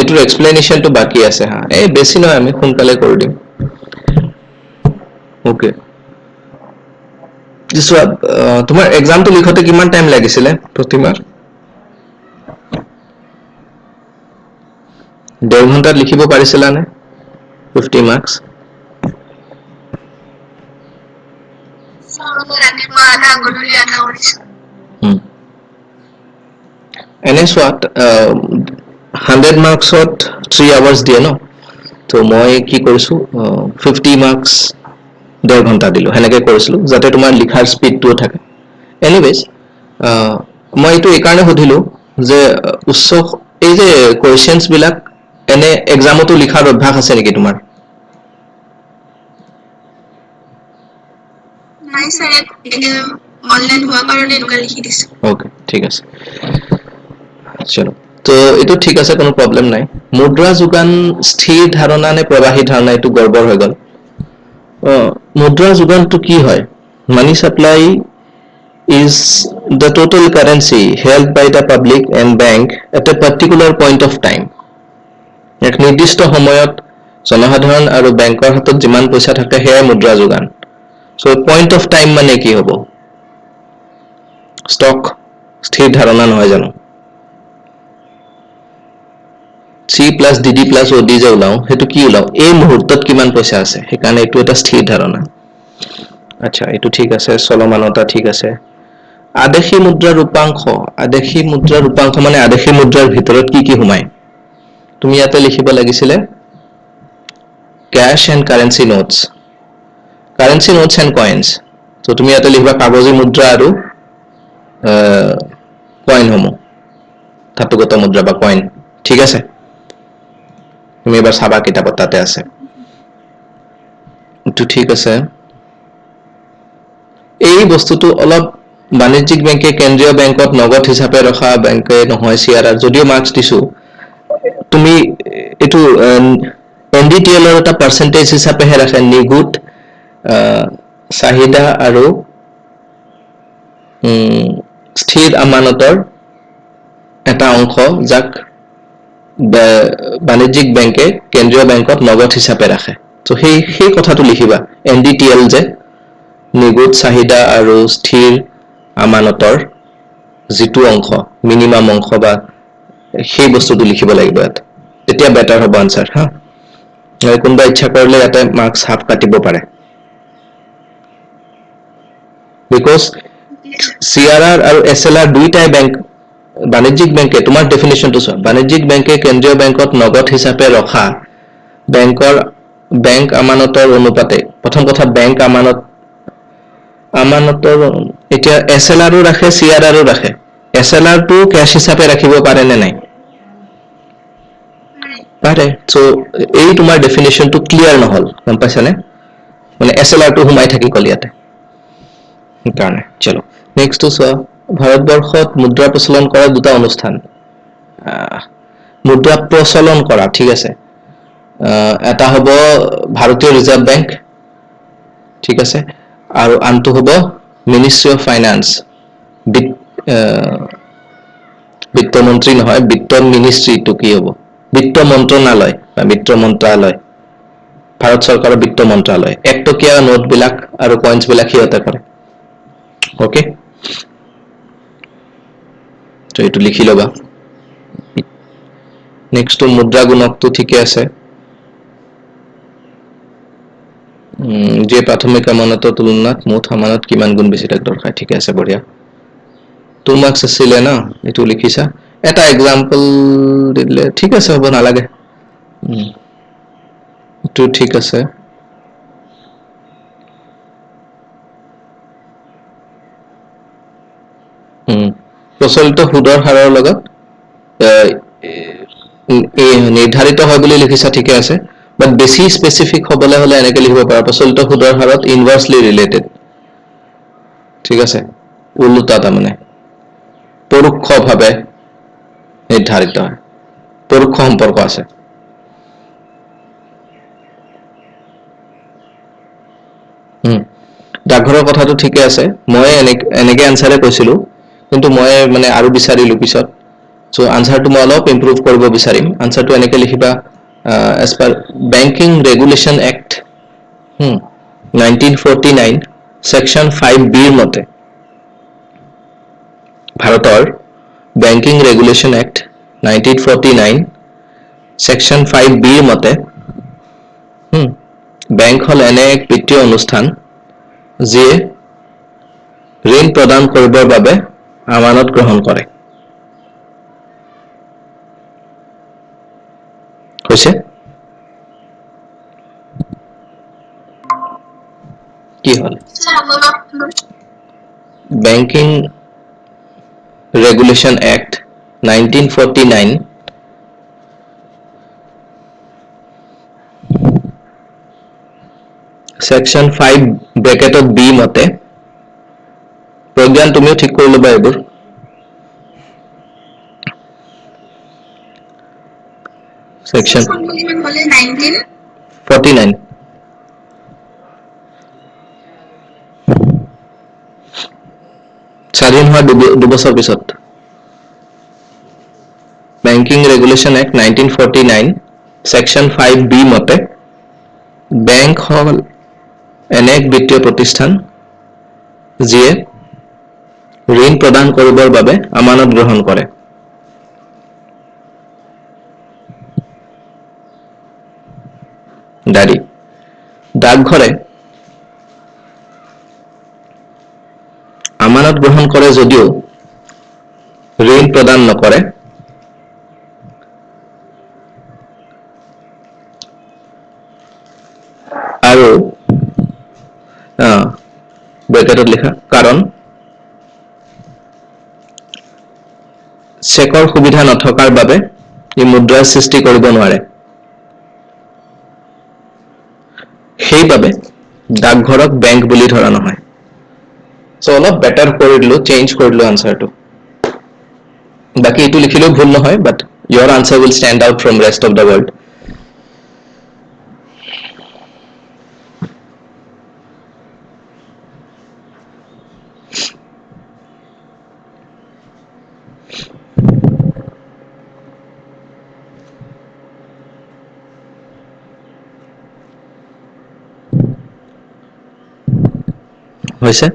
এটোৰ এক্সপ্লেনেশনটো বাকি আছে হা এই বেছি নহয় আমি সোনকালে কৰি দিম ওকে দিছো তোমাৰ এক্সামটো লিখতে কিমান টাইম লাগিছিলে প্ৰতিমাৰ 1.5 ঘণ্টাত লিখিব পাৰিছিলা নে 50 মাৰ্কস ৰাতিপুৱা আধা গধূলি আধা কৰিছো এনে সোৱাত 100 মাৰ্কসত 3 আৱাৰ্স দিয়ে ন তো মই কি কৰিছো 50 মাৰ্কস 1.5 ঘণ্টা দিলো হেনেকে কৰিছিলো যাতে তোমাৰ লিখাৰ স্পিডটো থাকে এনিৱেজ মই এইটো এই কাৰণে সুধিলো যে উচ্চ এই যে কোৱেশ্চনছ বিলাক এনে এক্সামতো লিখাৰ অভ্যাস আছে নেকি তোমাৰ নাই স্যাৰ অনলাইন হোৱা কাৰণে এনেকুৱা লিখি দিছো ওকে ঠিক আছে চলো তো এটো ঠিক আছে কোনো প্ৰবলেম নাই মুদ্ৰা যোগান স্থিৰ ধাৰণা নে প্ৰবাহী ধাৰণা এটো গৰ্বৰ হৈ গল মুদ্ৰা যোগানটো কি হয় মানি supply is the total currency held by the public and bank at a particular point of time এক নিৰ্দিষ্ট সময়ত জনসাধাৰণ আৰু বেংকৰ হাতত যিমান পইচা থাকে হেয়াই মুদ্ৰা যোগান সো পইণ্ট অফ টাইম মানে কি হ'ব ষ্টক স্থিৰ ধাৰণা নহয় জানো C plus DD plus OD যে ওলাও হেতু কি ওলাও এই মুহূৰ্তত কিমান পইচা আছে হেকাৰণে এটো এটা স্থিৰ ধাৰণা আচ্ছা এটো ঠিক আছে চলমানতা ঠিক আছে আদেশী মুদ্ৰা ৰূপাংশ মানে আদেশী মুদ্ৰাৰ ভিতৰত কি হুমায় তুমি ইয়াতে লিখিব লাগিছিলে cash and currency notes and coins so তুমি ইয়াতে লিখবা কাগজী মুদ্ৰা আৰু কইন সমূহ ধাতুগত মুদ্ৰা বা কইন ঠিক আছে তুমি এবাৰ চাবা কিতাপত তাতে আছে এটো ঠিক আছে এই বস্তুটো অলপ বাণিজ্যিক বেংকে কেন্দ্ৰীয় বেংকত নগদ হিচাপে ৰখা বেংকে নহয় সিআৰআৰ যদিও মাৰ্কস দিছো তুমি এইটো NDTL ৰ এটা পাৰ্চেন্টেজ হিচাপেহে ৰাখে নিগুত চাহিদা আৰু স্থিৰ আমানতৰ এটা অংশ যাক বাণিজ্যিক বেংকে কেন্দ্ৰীয় বেংকত নগদ হিচাপে ৰাখে তো সেই কথাটো লিখিবা NDTL যে নিগুত চাহিদা আৰু স্থিৰ আমানতৰ যিটো অংশ মিনিমাম অংশ বা সেই বস্তুটো লিখিব লাগিব ইয়াত তেতিয়া বেটাৰ হ'ব আনসাৰ হা কোনবা ইচ্ছা কৰিলে ইয়াতে মাৰ্কস হাফ কাটিব পাৰে বিকজ CRR আৰু SLR দুইটাই বেংক বাণিজ্যিক বেংকে তোমাৰ ডেফিনেশনটো চোৱা বাণিজ্যিক বেংকে কেন্দ্ৰীয় বেংকত নগদ হিচাপে ৰখা বেংক আমানতৰ অনুপাতে প্ৰথম কথা বেংক আমানতৰ এতিয়া SLR ও ৰাখে CRR ও ৰাখে SLR টো ক্যাশ হিচাপে ৰাখিব পাৰে নে নাই পাৰে সো এই তোমাৰ ডেফিনেশনটো ক্লিয়াৰ নহল গম পাইছানে মানে SLR টো হুমাই থাকি গল ইয়াতে কাৰণে চলো নেক্সট চোৱা ভাৰতবৰ্ষত মুদ্ৰা প্ৰচলন কৰা দুটা অনুষ্ঠান মুদ্ৰা প্ৰচলন কৰা ঠিক আছে এটা হ'ব ভাৰতীয় ৰিজাৰ্ভ বেংক ঠিক আছে আৰু আনটো হ'ব মিনিষ্ট্ৰি অফ ফাইনান্স বিত্ত মন্ত্ৰী নহয় বিত্ত মিনিষ্ট্ৰি তো কি হ'ব বিত্ত মন্ত্ৰণালয় বা বিত্ত মন্ত্ৰালয় ভাৰত চৰকাৰৰ বিত্ত মন্ত্ৰালয় একটকীয়া নোট বিলাক আৰু কয়েন্স বিলাক হিয়তে কৰে ওকে তো এটো লিখি লবা নেক্সট তো মুদ্ৰা গুণকটো ঠিকে আছে যে প্ৰাথমিক আমানতৰ তুলনাত মুঠ আমানত কিমান গুণ বেছি টাক দৰকাৰ ঠিক আছে বঢ়িয়া 2 মার্কস আছিল না এটো লিখিছা এটা एग्जांपल দিলে ঠিক আছে হ'ব নালাগে তো ঠিক আছে প্ৰচলিত সুদৰ হাৰৰ লগত নিৰ্ধাৰিত হয় বুলি লিখিছা ঠিক আছে বাট বেছি স্পেসিফিক হ'বলে হলে এনেকে লিখিব পাৰা প্ৰচলিত সুদৰ হাৰত ইনভাৰ্সলি ৰিলেটেড ঠিক আছে উল্টা তা মানে পৰোক্ষভাৱে নিৰ্ধাৰিত হয় পৰোক্ষ সম্পৰ্ক আছে ডাকঘৰৰ কথাটো ঠিকে আছে মই এনেকে আনসাৰে কৈছিলো কিন্তু মই মানে আৰু বিচাৰিলো পিছত সো আনসাৰটো মই অলপ ইমপ্ৰুভ কৰিব বিচাৰিম আনসাৰটো এনেকে লিখিবা as per banking regulation act 1949 section 5b ৰ মতে ভাৰতৰ banking regulation act 1949 section 5b ৰ মতে বেংক হল এনে এক বিত্তীয় অনুষ্ঠান যিয়ে ঋণ প্ৰদান কৰিবৰ বাবে আমানত গ্ৰহণ কৰে হৈছে কি হল ব্যাংকিং ৰেগুলেশন অ্যাক্ট 1949 সেকশন 5 ব্ৰ্যাকেটত বি মতে প্ৰজ্ঞান তুমিও ঠিক কৰি লবা এবোৰ সেকশন 1949 স্বাধীন হোৱা দুবছৰ পিছত banking regulation act 1949 section 5b মতে ব্যাংক হল এনে এক বিত্তীয় প্ৰতিষ্ঠান যিয়ে ঋণ প্ৰদান কৰিবৰ বাবে আমানত গ্ৰহণ কৰে দাৰি ডাকঘৰে আমানত গ্ৰহণ কৰে যদিও ঋণ প্ৰদান নকৰে আৰু ব্ৰেকেটত লিখা কাৰণ চেকৰ সুবিধা নথকাৰ বাবে ই মুদ্ৰাৰ সৃষ্টি কৰিব নোৱাৰে সেইবাবে ডাকঘৰক বেংক বুলি ধৰা নহয় সো অলপ বেটাৰ কৰি দিলো চেঞ্জ কৰি দিলো আনসাৰটো বাকি এটো লিখিলেও ভুল নহয় বাট your answer will stand out from rest of the world. হৈছে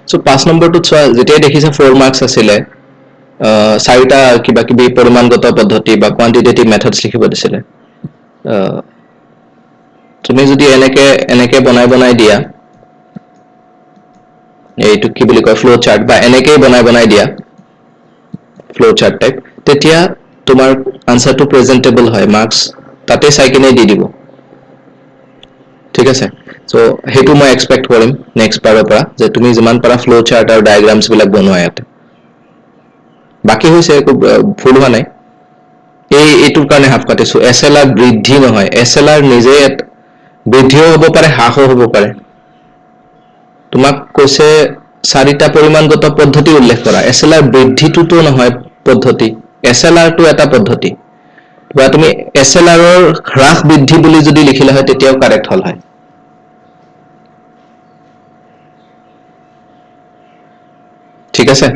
সো 5 নম্বৰটো চোৱা যেতিয়া দেখিছে 4 মাৰ্কস আছিলে চাৰিটা কিবা কিবি পৰিমাণগত পদ্ধতি বা কোয়ান্টিটেটিভ মেথডস লিখিব দিছিলে তুমি যদি এনেকে বনাই দিয়া এইটো কি বুলি কয় ফ্লো চাৰ্ট বা এনেকেই বনাই দিয়া ফ্লো চাৰ্ট টাইপ তেতিয়া তোমাৰ আনসাৰটো প্ৰেজেন্টেবল হয় মাৰ্কস তাতে চাই কিনে দি দিব ঠিক আছে সো হেতু মই এক্সপেক্ট কৰিম নেক্সট বাৰৰ পৰা যে তুমি যিমান পাৰা ফ্লো চাৰ্ট আৰু ডায়াগ্ৰামছ বিলাক বনোৱা ইয়াতে বাকি হৈছে ভুল হোৱা নাই এইটোৰ কাৰণে হাফ কাটিছো এসএলআৰ বৃদ্ধি নহয় এসএলআৰ নিজে বৃদ্ধিও হ'ব পাৰে হ্ৰাসও হ'ব পাৰে তোমাক কৈছে চাৰিটা পৰিমাণগত পদ্ধতি উল্লেখ কৰা এসএলআৰ বৃদ্ধিটোতো নহয় পদ্ধতি এসএলআৰ টো এটা পদ্ধতি বা তুমি এসএলআৰৰ হ্ৰাস বৃদ্ধি বুলি যদি লিখিলা হয় তেতিয়াও কাৰেক্ট হল হয় ঠিক আছে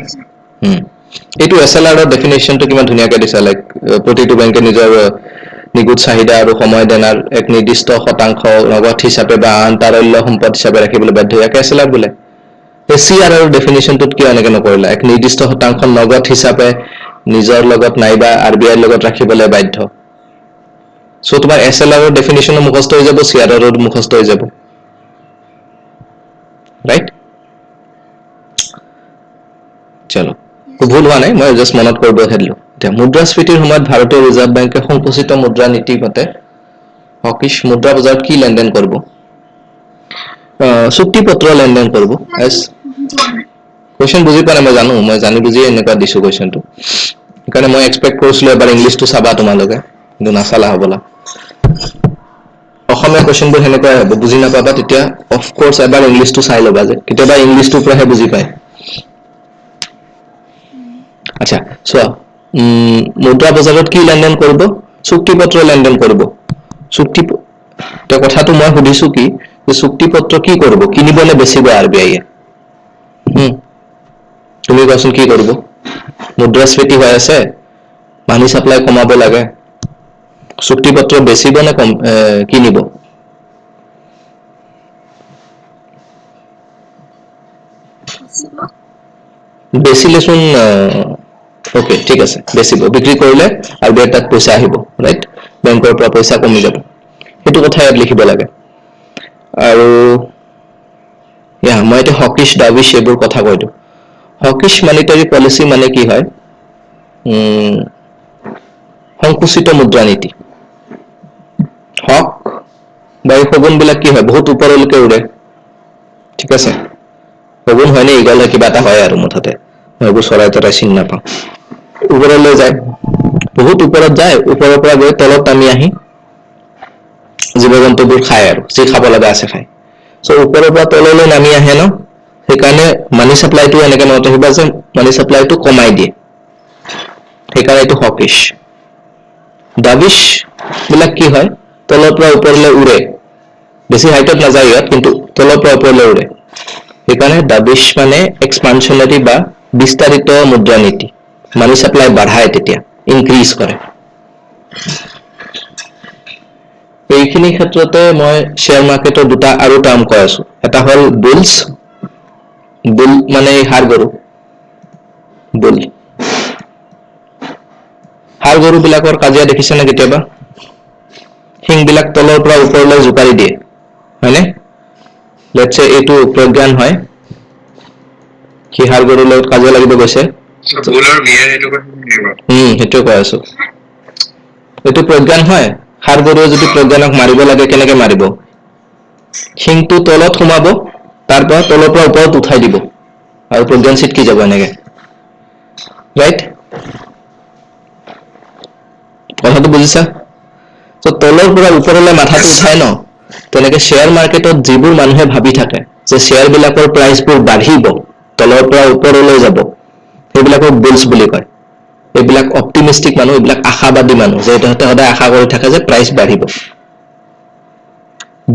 এইটো এসএলআৰৰ ডেফিনেশনটো কিমান ধুনিয়াকৈ দিছা লাইক প্ৰতিটো বেংকে নিজৰ নিগুদ চাহিদা আৰু সময় দেনাৰ এক নিৰ্দিষ্ট শতাংশ নগদ হিচাপে বা আন্তঃৰাজ্য সম্পদ হিচাপে ৰাখিবলৈ বাধ্য ইয়াকে এসএলআৰ বোলে এসিআৰৰ ডেফিনেশনটোত কিয় এনেকৈ নকৰিলা এক নিৰ্দিষ্ট শতাংশ নগদ হিচাপে নিজৰ লগত নাইবা আৰবিআইৰ লগত ৰাখিবলৈ বাধ্য সো তোমাৰ এসএলআৰৰ ডেফিনেশনো মুখস্থ হৈ যাব সিআৰআৰৰ মুখস্থ হৈ যাব ৰাইট চলো তো ভুল হোৱা নাই মই জাস্ট মনত কৰিব হেদিলো এতিয়া মুদ্ৰাস্ফীতিৰ সময়ত ভাৰতীয় ৰিজাৰ্ভ বেংকে সংকুচিত মুদ্ৰা নীতি মতে হকিশ মুদ্ৰা বজাৰত কি লেনদেন কৰিব চুক্তিপত্ৰ লেনদেন কৰিব এস কোৱেশ্চন বুজি পোৱা নাই মই জানি বুজি এনেকুৱা দিছো কোৱেশ্চনটো সেইকাৰণে মই এক্সপেক্ট কৰিছিলো এবাৰ ইংলিশটো চাবা তোমালোকে কিন্তু নাচালা হ'বলা অসমীয়া কোৱেশ্চনবোৰ হেনেকুৱা হ'ব বুজি নাপাবা তেতিয়া অফ কোৰ্স এবাৰ ইংলিশটো চাই ল'বা যে কেতিয়াবা ইংলিশটোৰ পৰাহে বুজি পায় আচ্ছা চোৱা মুদ্ৰা বজাৰত কি লেনদেন কৰিব চুক্তিপত্ৰ লেনদেন কৰিব চুক্তি তো কথাটো মই সুধিছো কি যে চুক্তিপত্ৰ কি কৰিব কিনিবলে বেচিব আৰবিআই তুমি কোৱাচোন কি কৰিব মুদ্ৰাস্ফীতি হৈ আছে মানি সাপ্লাই কমাব লাগে চুক্তিপত্ৰ বেচিব নে কিনিব বেচিলেচোন ওকে ঠিক আছে বেচিব বিক্ৰী কৰিলে আৰবিআই তাত পইচা আহিব ৰাইট বেংকৰ পৰা পইচা কমি যাব সেইটো কথা ইয়াত লিখিব লাগে আৰু মই এটা হকিশ ডাভিশ এইবোৰ কথা কৈছো হকিশ মনিটাৰী পলিসি মানে কি হয় সংকুচিত মুদ্ৰা নীতি হক বা শগুন বিলাক কি হয় বহুত ওপৰলৈকে উৰে ঠিক আছে শগুন হয় নে ইগল কিবা এটা হয় আৰু মুঠতে মই এইবোৰ চৰাই তৰাই চিনি নাপাওঁ ওপৰলৈ যায় বহুত ওপৰত যায় ওপৰৰ পৰা গৈ তলত নামি আহি জীৱ জন্তুবোৰ খায় আৰু যি খাব লগা আছে খায় সো ওপৰৰ পৰা তললৈ নামি আহে ন সেইকাৰণে মানি সাপ্লাইটো এনেকৈ মনত ৰাখিবা যে মানি সাপ্লাইটো কমাই দিয়ে সেইকাৰণে এইটো হকিশ ডাভিশ বিলাক কি হয় তলৰ পৰা ওপৰলৈ উৰে বেছি হাইটত নাযায় ইয়াত কিন্তু তলৰ পৰা ওপৰলৈ উৰে সেইকাৰণে ডাভিশ মানে এক্সপানশনাৰী বা বিস্তাৰিত মুদ্ৰা নীতি মানি সাপ্লাই বঢ়ায় তেতিয়া ইনক্ৰিজ কৰে এইখিনি ক্ষেত্ৰতে মই শেয়াৰ মাৰ্কেটৰ দুটা আৰু টাৰ্ম কৈ আছো এটা হল বুল মানে হাড় গৰু বুল হাড় গৰু বিলাকৰ কাজিয়া দেখিছে নে কেতিয়াবা শিং বিলাক তলৰ পৰা ওপৰলৈ জোকাৰি দিয়ে হয়নে লেটস সে এইটো প্ৰজ্ঞান হয় কি হাড় গৰুৰ লগত কাজিয়া লাগিব গৈছে বুলৰ বিয়াৰ সেইটো কৈ আছো এইটো প্ৰজ্ঞান হয় হাড় গৰুৱে যদি প্ৰজ্ঞানক মাৰিব লাগে কেনেকৈ মাৰিব শিংটো তলত সোমাব তাৰ পৰা তলৰ পৰা ওপৰত উঠাই দিব আৰু প্ৰজ্ঞান চিটকি যাব এনেকৈ ৰাইট কথাটো বুজিছা তো তলৰ পৰা ওপৰলৈ মাথাটো উঠাই ন তেনেকৈ শ্বেয়াৰ মাৰ্কেটত যিবোৰ মানুহে ভাবি থাকে যে শ্বেয়াৰ বিলাকৰ প্ৰাইচবোৰ বাঢ়িব তলৰ পৰা ওপৰলৈ যাব সেইবিলাকক বুলছ বুলি কয় এইবিলাক অপটিমিষ্টিক মানুহ এইবিলাক আশাবাদী মানুহ যে সিহঁতে সদায় আশা কৰি থাকে যে প্ৰাইচ বাঢ়িব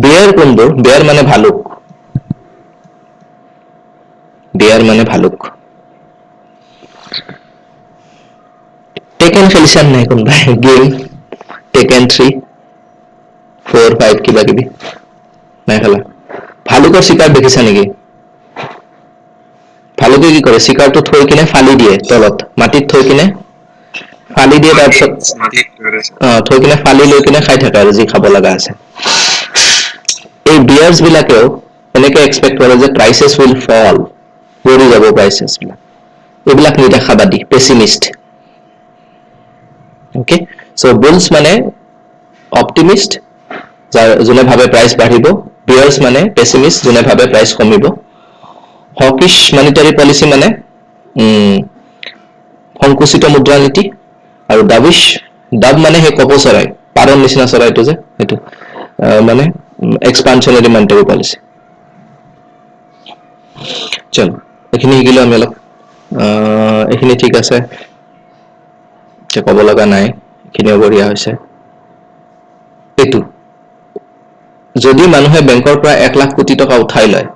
বেয়াৰ কোনবোৰ বেয়াৰ মানে ভালুক বেয়াৰ মানে ভালুক টেকেন খেলিছান নাই কোনবাই গেম টেকেন 3 4 5 কিবা কিবি নাই খেলা ভালুকৰ চিকাৰ দেখিছা নেকি ভালুকে কি কৰে চিকাৰটো থৈ কিনে ফালি দিয়ে তলত মাটিত থৈ কিনে ফালি দিয়ে তাৰপিছত থৈ কিনে ফালি লৈ কিনে খাই থাকে আৰু যি খাব লগা আছে এই বিয়াৰ্স বিলাকেও এনেকে এক্সপেক্ট কৰে যে প্ৰাইচেছ উইল ফল পৰি যাব প্ৰাইচেছ বিলাক এইবিলাক নিৰাশাবাদী পেছিমিষ্ট ওকে সো বুলছ মানে অপটিমিষ্ট যোনে ভাবে প্ৰাইচ বাঢ়িব বিয়াৰ্স মানে পেছিমিষ্ট যোনে ভাবে প্ৰাইচ কমিব হকিশ মনিটাৰী পলিচি মানে সংকুচিত মুদ্ৰানীতি আৰু ডাবিশ ডাব মানে সেই কপৌ চৰাই পাৰৰ নিচিনা চৰাইটো যে সেইটো মানে এক্সপানশ্যনাৰী মনিটাৰী পলিচি চল এইখিনি শিকিলো আমি অলপ এইখিনি ঠিক আছে ক'ব লগা নাই এইখিনিও বঢ়িয়া হৈছে এইটো যদি মানুহে বেংকৰ পৰা 1 লাখ কোটি টকা উঠাই লয়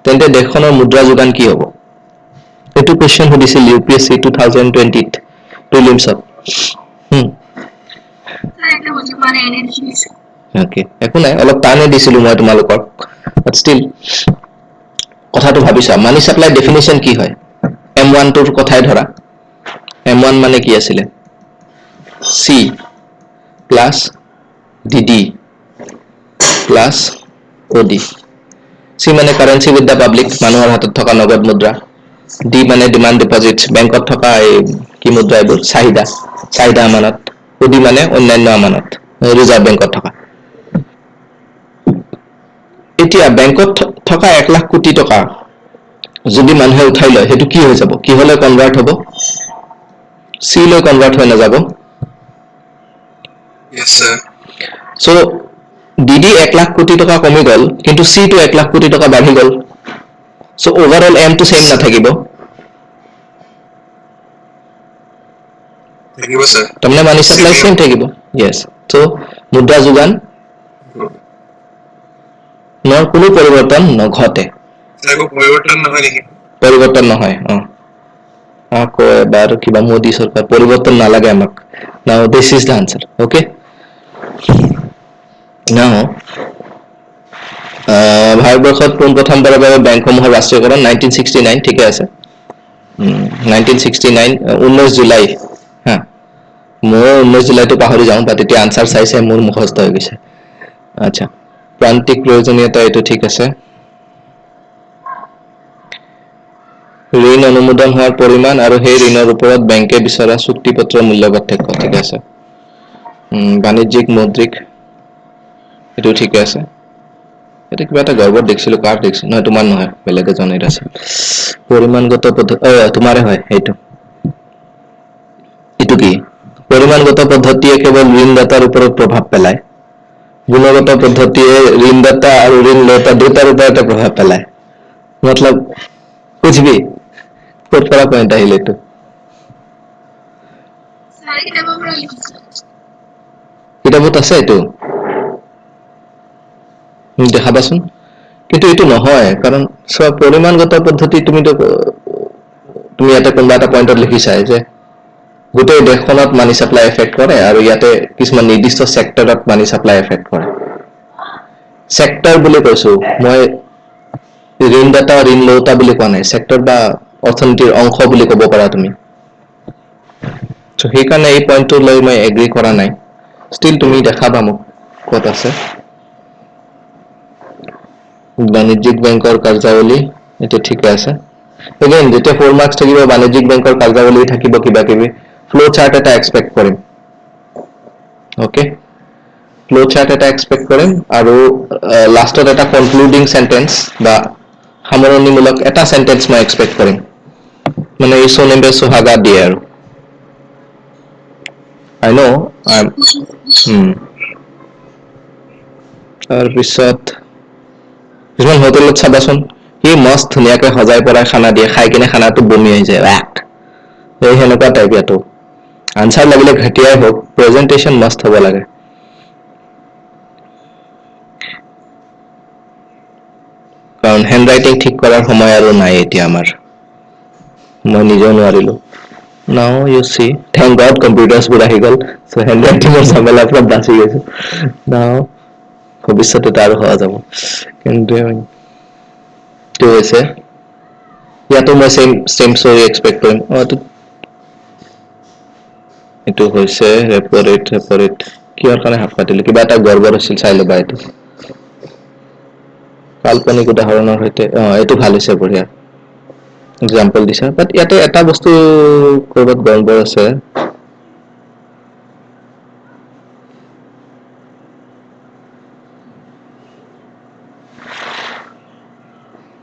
তেন্তে দেশখনৰ মুদ্ৰা যোগান কি হ'ব এইটো কোৱেশ্চন সুধিছিল ইউপিএসসি 2020 প্ৰিলিমছত ওকে একো নাই অলপ টানে দিছিলো মই তোমালোকক বাট ষ্টিল কথাটো ভাবিছা মানি সাপ্লাই ডেফিনিশন কি হয় M1 টোৰ কথাই ধৰা M1 মানে কি আছিলে C plus DD plus OD C মানে কারেন্সি উইথ দ্য পাব্লিক মানুহৰ হাতত থকা নগদ মুদ্ৰা D মানে ডিমান্ড ডিপজিট বেংকত থকা এই কি মুদ্ৰা এইবোৰ চাহিদা আমানত OD মানে অন্যান্য আমানত ৰিজাৰ্ভ বেংকত থকা এতিয়া বেংকত থকা 1 লাখ কোটি টকা যদি মানুহে উঠাই লয় হেতু কি হৈ যাব কি হলে কনভার্ট হ'ব C লৈ কনভার্ট হৈ না যাব Yes, sir. So DD 1 lakh কোটি টকা কমি গল কিন্তু C to 1 লাখ কোটি টকা বাঢ়ি গল so overall M to same না থাকিব থাকিব sir. তমনে মানি সাপ্লাই সেম থাকিব yes so মুদ্ৰা যোগান নৰ কোনো পৰিবৰ্তন নঘটে একো পৰিবৰ্তন নহয় নেকি পৰিবৰ্তন নহয় আকৌ এবাৰ কিবা মোদী সরকার পরিবর্তন না লাগে আমাক now this is the answer okay now ভাৰতবৰ্ষত প্ৰথমবাৰৰ বাবে বেংকসমূহৰ ৰাষ্ট্ৰীয়কৰণ 1969 ঠিকে আছে 1969 19 জুলাই হা মই 19 জুলাইটো পাহৰি যাওঁ বাট এতিয়া আনসাৰ চাইছে মোৰ মুখস্থ হৈ গৈছে আচ্ছা প্ৰান্তিক প্ৰয়োজনীয়তা এটো ঠিক আছে ঋণ অনুমোদন হোৱাৰ পৰিমাণ আৰু সেই ঋণৰ ওপৰত বেংকে বিচৰা চুক্তিপত্ৰৰ মূল্য পাৰ্থক্য ঠিক আছে বাণিজ্যিক মৌদ্ৰিক এটো ঠিক আছে এটা কিবা এটা গৰ্বত দেখিছিলো কাৰ দেখিছিলো নহয় তোমাৰ নহয় বেলেগ এজনেৰ আছে পৰিমাণগত পদ্ধতি তোমাৰে হয় এটো কি পৰিমাণগত পদ্ধতিয়ে কেৱল ঋণদাতাৰ ওপৰত প্ৰভাৱ পেলায় গুণগত পদ্ধতিয়ে ঋণদাতা আৰু ঋণ লতা দুটাৰ ওপৰত প্ৰভাৱ পেলায় मतलब कुछ भी कोट करा पॉइंट আহিলে তো কিতাবত আছে এটো দেখাবাচোন কিন্তু এটো নহয় কাৰণ সব পৰিমাণগত পদ্ধতি তুমি এটা কোনবা এটা পইণ্টত লিখিছা যে গোটেই দেশখনত মানি সাপ্লাই এফেক্ট কৰে আৰু ইয়াতে কিছুমান নিৰ্দিষ্ট সেক্টৰত মানি সাপ্লাই এফেক্ট কৰে সেক্টৰ বুলি কৈছো মই ঋণদাতা ঋণ লতা বুলি কোৱা নাই সেক্টৰ বা অৰ্থনীতিৰ অংশ বুলি ক'ব পাৰা তুমি তো সেইকাৰণে এই পইণ্টটো লৈ মই এগ্ৰি কৰা নাই ষ্টিল তুমি দেখাবা মোক ক'ত আছে বাণিজ্যিক বেংকৰ কাৰ্যাৱলী এটো ঠিক আছে এগেইন যেতিয়া 4 মাৰ্কস থাকিব বাণিজ্যিক বেংকৰ কাৰ্যাৱলী থাকিব কিবা কিবি ফ্লো চাৰ্ট এটা এক্সপেক্ট কৰিম ওকে ফ্লো চাৰ্ট এটা এক্সপেক্ট কৰিম আৰু লাষ্টত এটা কনক্লুডিং সেন্টেন্স বা সামৰণিমূলক এটা সেন্টেন্স মই এক্সপেক্ট কৰিম মানে এই সোনেমবে সুহাগা দিয়ে আৰু I know I'm তাৰ পিছত কিছুমান হোটেলত চাবাচোন সি মস্ত ধুনীয়াকৈ সজাই পৰাই খানা দিয়ে, খাই কিনে খানাটো বমি হৈ যায় এই সেনেকুৱা টাইপ ইয়াতো আনচাৰ লাগিলে ঘটিয়াই হোক প্ৰেজেন্টেশন মস্ত হ'ব লাগে কাৰণ হেণ্ড ৰাইটিং ঠিক কৰাৰ সময় আৰু নাই এতিয়া আমাৰ মই নিজেও নোৱাৰিলো Now you see, thank God computers বোৰ আহি গ'ল so handwriting ৰ ঝামেলাৰ পৰা বাচি গৈছো now ভৱিষ্যতে আৰু হোৱা যাব কিন্তু কি হৈছে ইয়াতো মই same story expect কৰিম এইটো হৈছে ৰেপৰেট কিহৰ কাৰণে হাত কাটিলে কিবা এটা গড়বড় আছিল চাই ল'বা এইটো কাল্পনিক উদাহৰণৰ সৈতে এইটো ভাল হৈছে বঢ়িয়া এক্সাম্পল দিছা বাট ইয়াতে এটা বস্তু কৰবাত গড়বড় আছে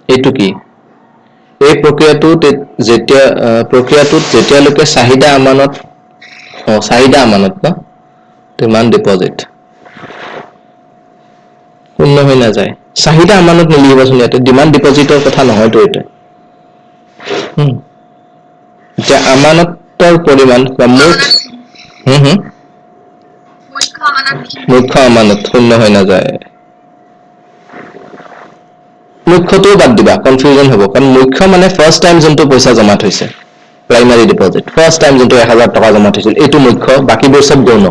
এইটো কি এই প্ৰক্ৰিয়াটোত যেতিয়ালৈকে চাহিদা আমানত ন ডিমান্ড ডিপজিট শূন্য হৈ নাযায় চাহিদা আমানত নিলিখিবচোন ইয়াতে ডিমান্ড ডিপজিটৰ কথা নহয়তো এটা যে আমানতৰ পৰিমাণ বা মুখ্য আমানত শূন্য হৈ নাযায় মুখ্যটোও বাদ দিবা কনফিউজন হ'ব কাৰণ মুখ্য মানে ফাৰ্ষ্ট টাইম যোনটো পইচা জমা থৈছে প্ৰাইমাৰী ডিপজিট ফাৰ্ষ্ট টাইম যোনটো 1000 টকা জমা থৈছিল এইটো মুখ্য বাকিবোৰ সব গৌণ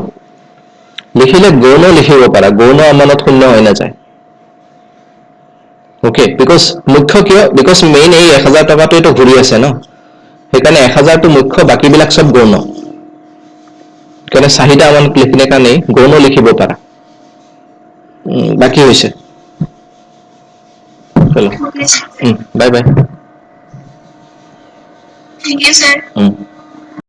লিখিলে গৌণ লিখিব পাৰা গৌণ আমানত শূন্য হৈ নাযায় ওকে বিকজ মুখ্য কিয় বিকজ মেইন এই 1000 টকাটো এটা ঘূৰি আছে ন সেইকাৰণে 1000 টো মুখ্য বাকিবিলাক সব গৌণ কাৰণে চাহিদা আমানত লিখিলে কাৰণে গৌণ লিখিব পাৰা বাকি হৈছে চলো Okay, sir. bye bye Thank you, sir.